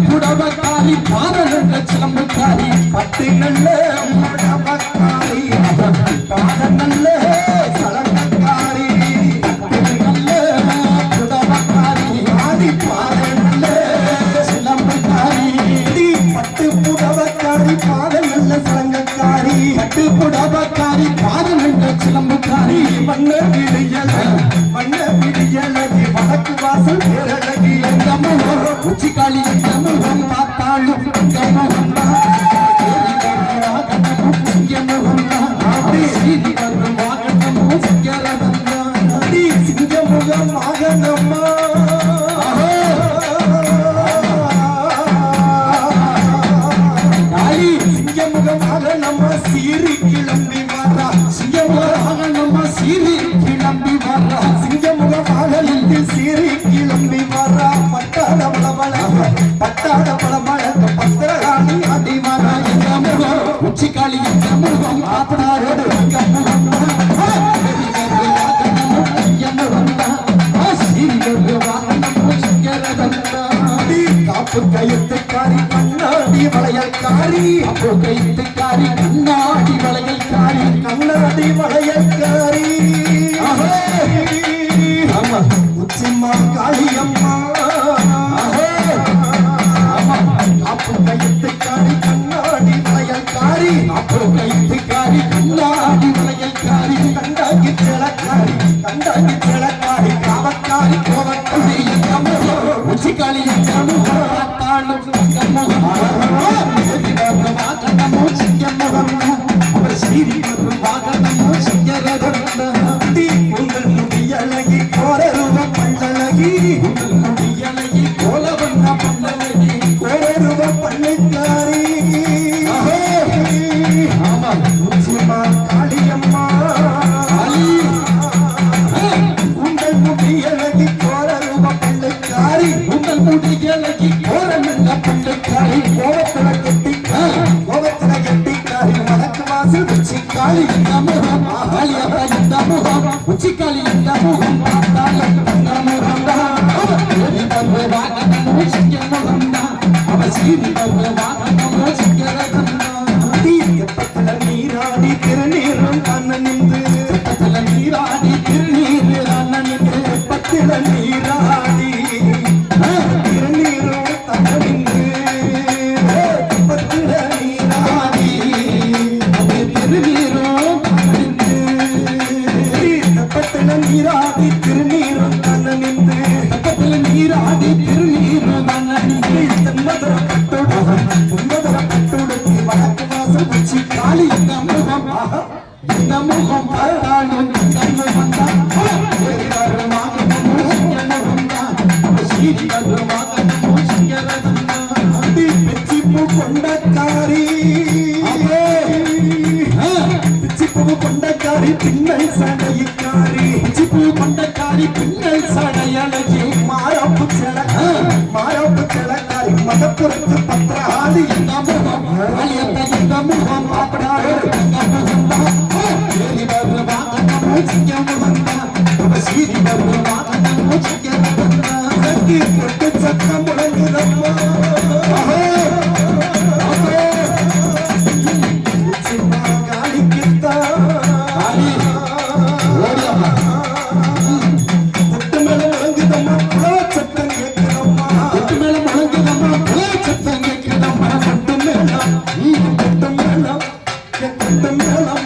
புடவக்காரி பாதநல்ல சிலம்புக்காரி பட்டு நல்ல புடவக்காரி பாதநல்ல சலங்கக்காரி நல்ல புடவக்காரி ஆதி பாதநல்ல சிலம்புக்காரி பட்டு புடவக்காரி பாதநல்ல சலங்கக்காரி பட்டு புடவக்காரி பாதநல்ல சிலம்புக்காரி வண்ண விடியலகி வடக்கு வாசல் பேரழகி எங்க உச்சிக்காளி முகம் பார்த்தாலும் சிங்கமுகம் மகனம்மா சிங்கமுகமாக நம்ம சீறி கிளம்பி வர்றா சிங்கமுகமாக நம்ம சீறி கிளம்பி வர்றா சிங்கமுகமாக நின்று சீறி கிளம்பி வர்றா பட்டாட பளபள பத்திரகாளி அடி வர்றா எங்க முகம் உச்சிக்காளி எங்க முகம் ஆத்தனாரோடு எங்க முகம் காப்பு கையத்துக்காரி கண்ணாடி வளையல்காரி அப்போ கைத்துக்காரி கண்ணாடி வளையல்காரி கண்ணாடி வளையல்காரி உச்சிமா காளியம்மா காப்பு கையத்துக்காரி கண்ணாடி வளையல்காரி அப்போ கைத்துக்காரி கண்ணாடி வளையல்காரி கண்டாங்கி சிலக்காரி காவக்காரி கோவக்காரி உச்சிக்காளி உங்கள் முடியழகி கோரருவ பல்லழகி உங்கள் முடியழகி கோலவண்ண பல்லழகி கோரருவ பள்ளிக்காரி உச்சிமா காளியம்மா உங்கள் முடியழகி கோரருவ பள்ளிக்காரி உங்கள் முடியழகி கோரமெல்ல பள்ளிக்காரி கோவத்துல கெட்டிக்காரி வடக்கு வாசல் உச்சிக்காளி இந்த முகம் ஆலியப்பா இந்த முகம் உச்சிக்காளி இந்த முகம் பார்த்தாலும் இந்த முகம் எப்பத்துல நீராடி திருநீரும் கண்ணன் நின்று எப்பத்துல நீராடி திருநீரு அண்ணன் நின்று எப்பத்துல நீராடி திருநீரும் கண்ணன் நின்று எப்பத்துல நீராடி திருநீரும் எப்பத்துல நீராடி திருநீரும் கண்ணன் நின்று எப்பத்துல நீராடி திருநீரும் கண்ணன் நின்று தென்மதுர பட்டுடுத்தி வடக்கு வாசல் உச்சிக்காளி இந்த முகம் பார்த்தாலும் இந்த முகம் தான் பிச்சிப்பூ கொண்டக்காரி பிச்சிப்பூ கொண்டக்காரி பின்னல் சடைக்காரி பிச்சிப்பூ கொண்டக்காரி பின்னல் சடையழகி மாரப்பு செலக்காரி மதப்புறத்து பத்திரகாளி இந்த முகம் இந்த முகம் பாப்படாரு சத்தம் முழங்குதம்மா மேளம்